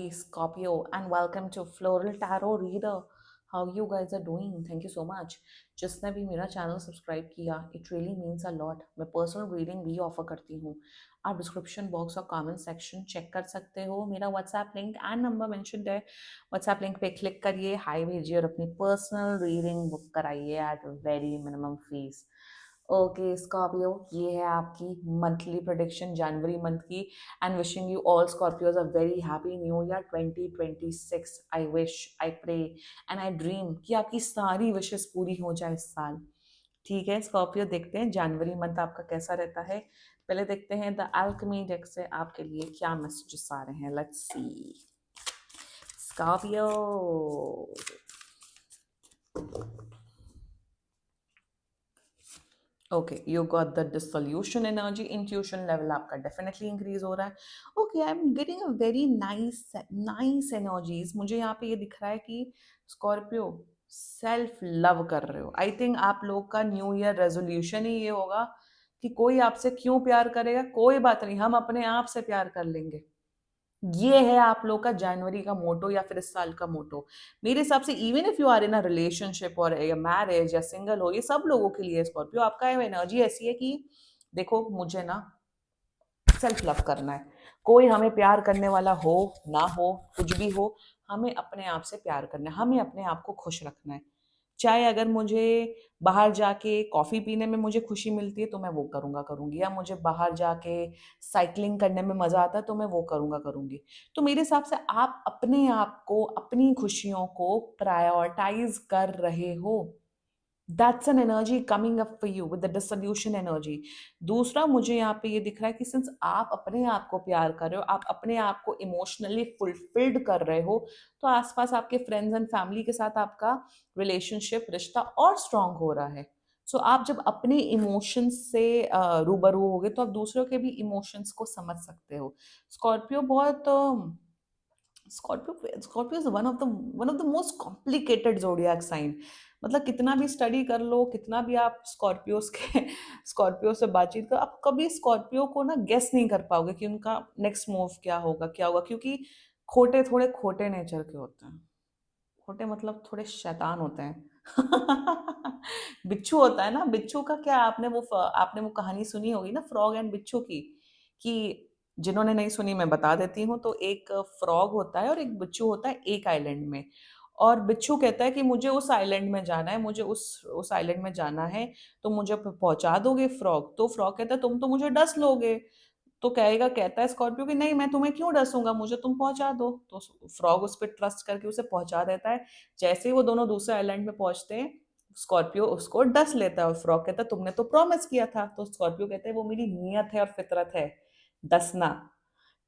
everybody, Scorpio, and welcome to Floral Tarot Reader. How you guys are doing? Thank you so much. जिसने भी मेरा channel subscribe किया, it really means a lot. मैं personal reading भी offer करती हूँ. आप डिस्क्रिप्शन बॉक्स और कमेंट सेक्शन चेक कर सकते हो. मेरा WhatsApp link and number mentioned है. व्हाट्सएप लिंक पे क्लिक करिए, हाई भेजिए और अपनी पर्सनल रीडिंग बुक कराइए at very minimum fees. Okay Scorpio, ये है आपकी मंथली प्रोडिक्शन जनवरी मंथ की. And wishing you all Scorpios a very happy new year 2026. I wish, I pray and I dream कि आपकी सारी विशेष पूरी हो जाए इस साल. ठीक है स्कॉर्पियो, देखते हैं जनवरी मंथ आपका कैसा रहता है. पहले देखते हैं द अल्केमी डेक से आपके लिए क्या मैसेजेस आ रहे हैं. Let's C Scorpio. Okay, you got the dissolution energy. Intuition level आपका डेफिनेटली इंक्रीज हो रहा है. Okay, I am getting a very nice nice energies. मुझे यहाँ पे ये दिख रहा है कि स्कॉर्पियो सेल्फ लव कर रहे हो. आई थिंक आप लोग का न्यू ईयर रेजोल्यूशन ही ये होगा कि कोई आपसे क्यों प्यार करेगा, कोई बात नहीं, हम अपने आप से प्यार कर लेंगे. ये है आप लोग का जनवरी का मोटो या फिर इस साल का मोटो. मेरे हिसाब से even if you are in a relationship और मैरिज या सिंगल हो, ये सब लोगों के लिए स्कॉर्पियो आपका एनर्जी ऐसी है कि देखो मुझे ना सेल्फ लव करना है. कोई हमें प्यार करने वाला हो ना हो, कुछ भी हो, हमें अपने आप से प्यार करना है, हमें अपने आप को खुश रखना है. चाहे अगर मुझे बाहर जाके कॉफ़ी पीने में मुझे खुशी मिलती है तो मैं वो करूँगा करूँगी, या मुझे बाहर जाके साइकिलिंग करने में मज़ा आता है तो मैं वो करूँगा करूँगी. तो मेरे हिसाब से आप अपने आप को, अपनी खुशियों को प्रायोरिटाइज़ कर रहे हो. That's an energy coming up for you with the dissolution energy. दूसरा मुझे यहाँ पे ये दिख रहा है कि सिंस आप अपने आप को प्यार कर रहे हो, आप अपने आप को इमोशनली फुलफिल्ड कर रहे हो, तो आसपास आपके फ्रेंड्स एंड फैमिली के साथ आपका रिलेशनशिप, रिश्ता और स्ट्रांग हो रहा है. सो आप जब अपने इमोशंस से रूबरू होगे तो आप दूसरों के भी इमोशंस को समझ सकते हो. स्कॉर्पियो बहुत Scorpio is one of the most complicated zodiac sign. मतलब कितना भी स्टडी कर लो, कितना भी आप स्कॉर्पियोस के स्कॉर्पियो से बातचीत करो, आप कभी स्कॉर्पियो को ना गेस नहीं कर पाओगे कि उनका नेक्स्ट मूव क्या होगा क्या होगा, क्योंकि खोटे थोड़े खोटे नेचर के होते हैं. खोटे मतलब थोड़े शैतान होते हैं. बिच्छू होता है ना, बिच्छू का क्या, आपने वो कहानी सुनी होगी ना, फ्रॉग एंड बिच्छू की. कि जिन्होंने नहीं सुनी मैं बता देती हूँ. तो एक फ्रॉग होता है और एक बिच्छू होता है एक आइलैंड में. और बिच्छू कहता है कि मुझे उस आइलैंड में जाना है, मुझे उस आइलैंड में जाना है, तो मुझे पहुंचा दोगे फ्रॉग. तो फ्रॉग कहता है तुम तो मुझे डस लोगे. तो कहता है स्कॉर्पियो कि नहीं, मैं तुम्हें क्यों डसूंगा, मुझे तुम पहुंचा दो. तो फ्रॉग उस पर ट्रस्ट करके उसे पहुंचा देता है. जैसे ही वो दोनों दूसरे आइलैंड में पहुंचते हैं, स्कॉर्पियो उसको डस लेता है और फ्रॉग कहता है तुमने तो प्रॉमिस किया था. तो स्कॉर्पियो कहते हैं वो मेरी नियत है और फितरत है डसना.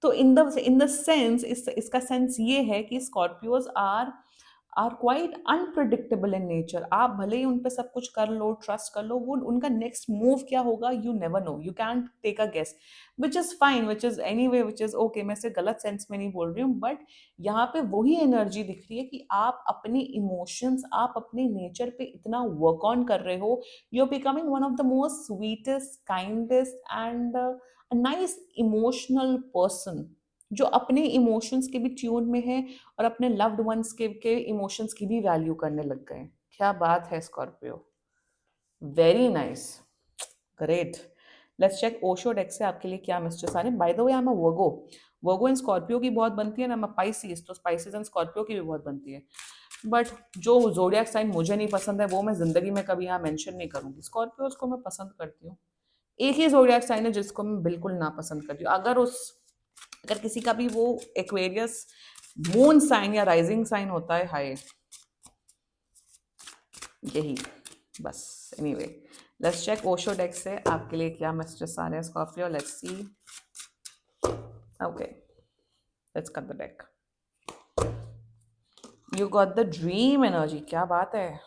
तो इन द सेंस, इसका सेंस ये है कि Scorpios are quite unpredictable in nature. आप भले ही उन पे सब कुछ कर लो, ट्रस्ट कर लो, वो उनका नेक्स्ट मूव क्या होगा you never know, you can't take a guess. Which is fine, which is anyway, which is okay. मैं इसे गलत सेंस में नहीं बोल रही हूँ, बट यहाँ पे वही एनर्जी दिख रही है कि आप अपने इमोशंस, आप अपने नेचर पे इतना वर्क ऑन कर रहे हो. You are becoming one of the most sweetest, kindest and nice emotional person, जो अपने इमोशंस के भी ट्यून में है और अपने लव्ड वंस के इमोशंस की भी वैल्यू करने लग गए. क्या बात है Scorpio, very nice, great. Let's check Osho deck से आपके लिए क्या मैसेजेस आ रहे हैं. By the way, I am a Virgo. Virgo and Scorpio की बहुत बनती है ना, मैं पाइसिस, तो स्पाइसिस एंड स्कॉर्पियो की भी बहुत बनती है. बट जो जोडियाक साइन मुझे नहीं पसंद है वो मैं जिंदगी में कभी यहाँ मेंशन नहीं करूंगी. स्कॉर्पियोज को मैं पसंद करती हूँ. एक ही जोडियाक साइन है जिसको मैं बिल्कुल ना पसंद करती हूँ. अगर किसी का भी वो एक्वेरियस मून साइन या राइजिंग साइन होता है, हाय, यही बस. Anyway, let's check Osho deck से आपके लिए क्या मैसेजेस आ रहे हैं Scorpio. Let's see. Okay, let's cut the deck. You got the dream energy. क्या बात है,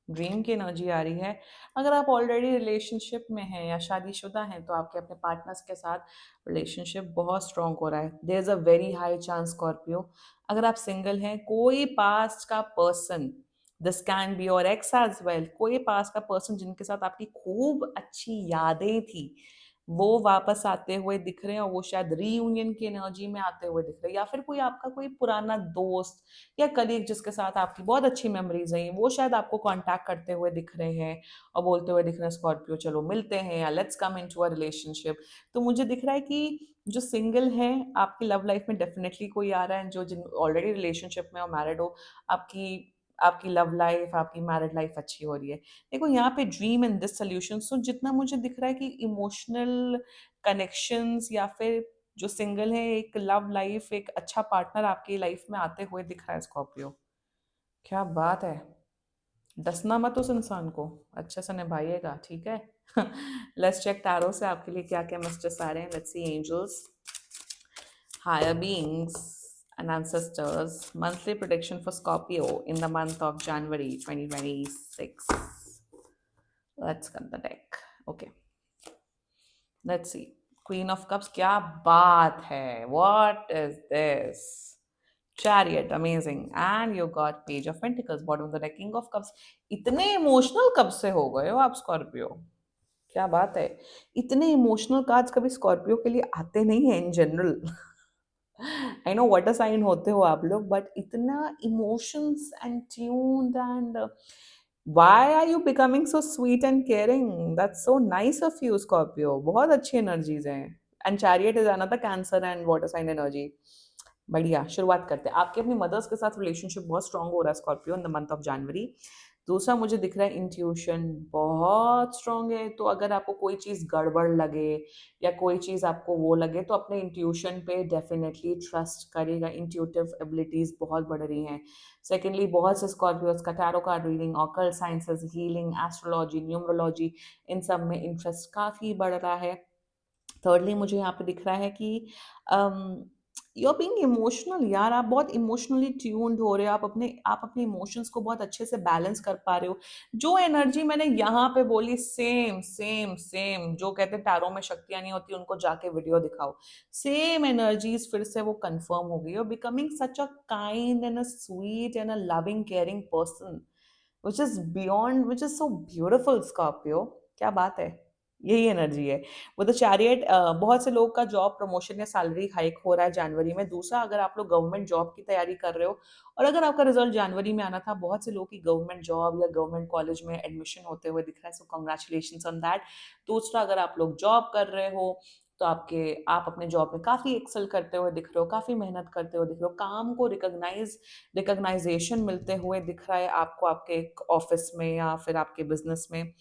ड्रीम की एनर्जी आ रही है. अगर आप ऑलरेडी रिलेशनशिप में हैं या शादीशुदा हैं तो आपके अपने पार्टनर्स के साथ रिलेशनशिप बहुत स्ट्रांग हो रहा है. There is a very high chance Scorpio. अगर आप सिंगल हैं, कोई पास्ट का person, this can be your ex as well, कोई पास्ट का पर्सन जिनके साथ आपकी खूब अच्छी यादें थी, वो वापस आते हुए दिख रहे हैं, और वो शायद रीयूनियन की एनर्जी में आते हुए दिख रहे हैं, या फिर कोई आपका कोई पुराना दोस्त या कलीग जिसके साथ आपकी बहुत अच्छी मेमोरीज हैं, वो शायद आपको कांटेक्ट करते हुए दिख रहे हैं और बोलते हुए दिख रहे हैं, स्कॉर्पियो चलो मिलते हैं या let's come into a relationship. तो मुझे दिख रहा है कि जो सिंगल है आपकी लव लाइफ में डेफिनेटली कोई आ रहा है, जो जिन ऑलरेडी रिलेशनशिप में और मैरिड हो, आपकी आपकी लव लाइफ, आपकी मैरिड लाइफ अच्छी हो रही है। देखो यहाँ पे ड्रीम इन दिस सोल्यूशन, सो जितना मुझे दिख रहा है कि इमोशनल कनेक्शंस या फिर जो सिंगल है, एक लव लाइफ, एक अच्छा पार्टनर आपकी लाइफ में आते हुए दिख रहा है स्कॉर्पियो। क्या बात है। डसना मत उस इंसान को, अच्छे से निभाइएगा, ठीक है। लेट्स चेक टैरो से आपके लिए क्या क्या मैसेजेस आ रहे हैं। Let's see angels, higher beings, and ancestors monthly prediction for Scorpio in the month of January 2026. Let's cut the deck. Okay, let's see. Queen of Cups, क्या बात है, what is this? Chariot, amazing. And you got Page of Pentacles, bottom of the deck, King of Cups. इतने emotional कब से हो गए हो आप स्कॉर्पियो? क्या बात है। इतने इमोशनल कार्ड्स कभी स्कॉर्पियो के लिए आते नहीं है in general. I know water sign होते हो आप लोग, बट इतना emotions and tuned and why are you becoming so sweet and caring? That's so nice of you, Scorpio. बहुत अच्छी एनर्जीज हैं। And chariot is another Cancer and water sign energy. बढ़िया, शुरुआत करते हैं। आपके अपनी मदर्स के साथ रिलेशनशिप बहुत स्ट्रांग हो रहा है Scorpio in the month of January. दूसरा मुझे दिख रहा है इंट्यूशन बहुत स्ट्रांग है, तो अगर आपको कोई चीज़ गड़बड़ लगे या कोई चीज़ आपको वो लगे तो अपने इंट्यूशन पे डेफिनेटली ट्रस्ट करेगा। इंट्यूटिव एबिलिटीज़ बहुत बढ़ रही हैं। सेकेंडली, बहुत से स्कॉर्पियोज का tarot card reading, occult sciences, healing, astrology, numerology, इन सब में इंटरेस्ट काफ़ी बढ़ रहा है। थर्डली, मुझे यहाँ पे दिख रहा है कि यू आर बीइंग इमोशनल यार, आप बहुत इमोशनली ट्यून्ड हो रहे हो, आप अपने इमोशंस को बहुत अच्छे से बैलेंस कर पा रहे हो। जो एनर्जी मैंने यहाँ पे बोली, सेम सेम सेम, जो कहते हैं टैरो में शक्तियाँ नहीं होती, उनको जाके वीडियो दिखाओ, सेम एनर्जीज फिर से वो कंफर्म हो गई। और becoming such a kind and a sweet and a loving caring person, which is beyond, which is so beautiful Scorpio. क्या बात है, यही एनर्जी है। वो द चैरियट, बहुत से लोग का जॉब प्रमोशन या सैलरी हाइक हो रहा है जनवरी में। दूसरा, अगर आप लोग गवर्नमेंट जॉब की तैयारी कर रहे हो और अगर आपका रिजल्ट जनवरी में आना था, बहुत से लोग की गवर्नमेंट जॉब या गवर्नमेंट कॉलेज में एडमिशन होते हुए दिख रहा है, सो कंग्रेचुलेशन ऑन दैट। दूसरा, अगर आप लोग जॉब कर रहे हो तो आप अपने जॉब में काफ़ी एक्सेल करते हुए दिख रहे हो, काफ़ी मेहनत करते हुए दिख रहे हो, काम को रिकग्नाइजेशन मिलते हुए दिख रहा है आपको, आपके ऑफिस में या फिर आपके बिजनेस में।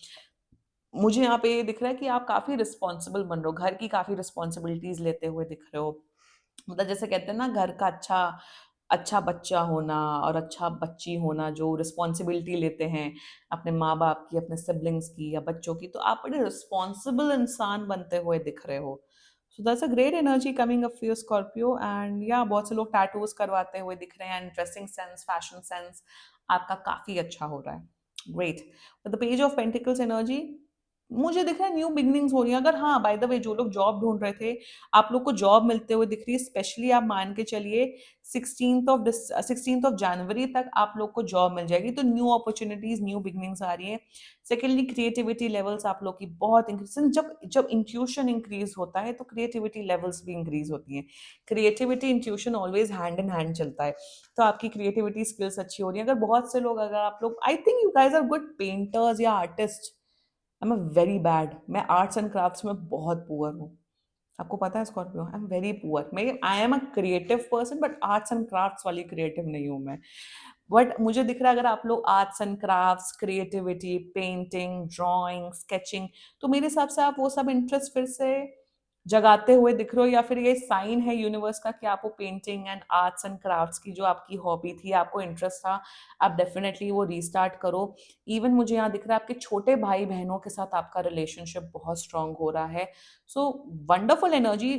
मुझे यहाँ पे ये दिख रहा है कि आप काफ़ी रिस्पॉन्सिबल बन रहे हो, घर की काफ़ी रिस्पॉन्सिबिलिटीज़ लेते हुए दिख रहे हो। मतलब जैसे कहते हैं ना, घर का अच्छा अच्छा बच्चा होना और अच्छा बच्ची होना, जो रिस्पॉन्सिबिलिटी लेते हैं अपने माँ बाप की, अपने सिबलिंग्स की या बच्चों की, तो आप बड़े रिस्पॉन्सिबल इंसान बनते हुए दिख रहे हो। So that's a great energy coming up for Scorpio. And या बहुत से लोग टैटूज करवाते हुए दिख रहे हैं, and dressing sense, fashion sense आपका काफ़ी अच्छा हो रहा है। Great. The page of pentacles energy, मुझे दिख रहा है न्यू बिगनिंग्स हो रही हैं। अगर, हाँ, बाय द वे, जो लोग जॉब ढूंढ रहे थे, आप लोग को जॉब मिलते हुए दिख रही है। स्पेशली आप मान के चलिए 16th ऑफ जनवरी तक आप लोग को जॉब मिल जाएगी, तो न्यू अपॉर्चुनिटीज, न्यू बिगनिंग्स आ रही है। सेकेंडली, क्रिएटिविटी लेवल्स आप लोग की बहुत इंक्रीज, जब जब इंट्यूशन इंक्रीज होता है तो क्रिएटिविटी लेवल्स भी इंक्रीज होती हैं। Creativity intuition always hand in hand चलता है, तो आपकी क्रिएटिविटी स्किल्स अच्छी हो रही है। अगर बहुत से लोग, अगर आप लोग, I think you guys are good painters या artist. I am very bad, मैं आर्ट्स एंड क्राफ्ट्स में बहुत पुअर हूँ। आपको पता है Scorpio, I am very poor. मैं I am a creative person, but arts and crafts वाली क्रिएटिव नहीं हूँ मैं। बट मुझे दिख रहा है, अगर आप लोग arts and crafts, creativity, painting, drawing, sketching, तो मेरे हिसाब से आप वो सब इंटरेस्ट फिर से जगाते हुए दिख रहे हो, या फिर ये साइन है यूनिवर्स का कि आपको painting and arts and crafts की जो आपकी हॉबी थी, आपको इंटरेस्ट था, आप डेफिनेटली वो रीस्टार्ट करो। इवन मुझे यहाँ दिख रहा है आपके छोटे भाई बहनों के साथ आपका रिलेशनशिप बहुत स्ट्रांग हो रहा है। So wonderful energy.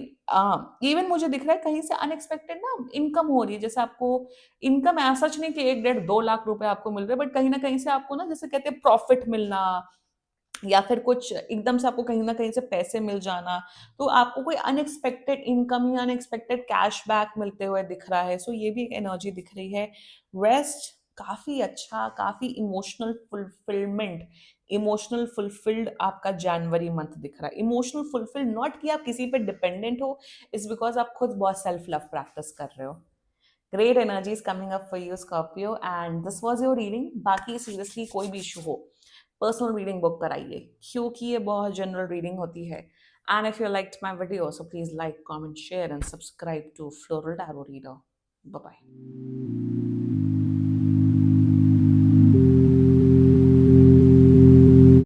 इवन मुझे दिख रहा है कहीं से अनएक्सपेक्टेड ना इनकम हो रही है, जैसे आपको इनकम ऐसा नहीं कि 1, 1.5, 2 लाख रुपए आपको मिल रहे हैं, बट कहीं ना कहीं से आपको ना, जैसे कहते हैं, प्रॉफिट मिलना, या फिर कुछ एकदम से आपको कहीं ना कहीं से पैसे मिल जाना, तो आपको कोई अनएक्सपेक्टेड इनकम या अनएक्सपेक्टेड कैश बैक मिलते हुए दिख रहा है। सो ये भी एक एनर्जी दिख रही है। रेस्ट, काफ़ी अच्छा, काफ़ी इमोशनल फुलफिल्ड आपका जनवरी मंथ दिख रहा है। इमोशनल फुलफिल्ड नॉट कि आप किसी पे डिपेंडेंट हो, इट्स बिकॉज़ आप खुद बहुत सेल्फ लव प्रैक्टिस कर रहे हो। Great energies coming up for you Scorpio, and this was your reading. बाकी सीरियसली कोई भी इशू हो, पर्सनल रीडिंग बुक कराइए, क्योंकि ये बहुत जनरल रीडिंग होती है। And if you liked my video, so please like, comment, share and subscribe to Floral Tarot Reader. Bye bye.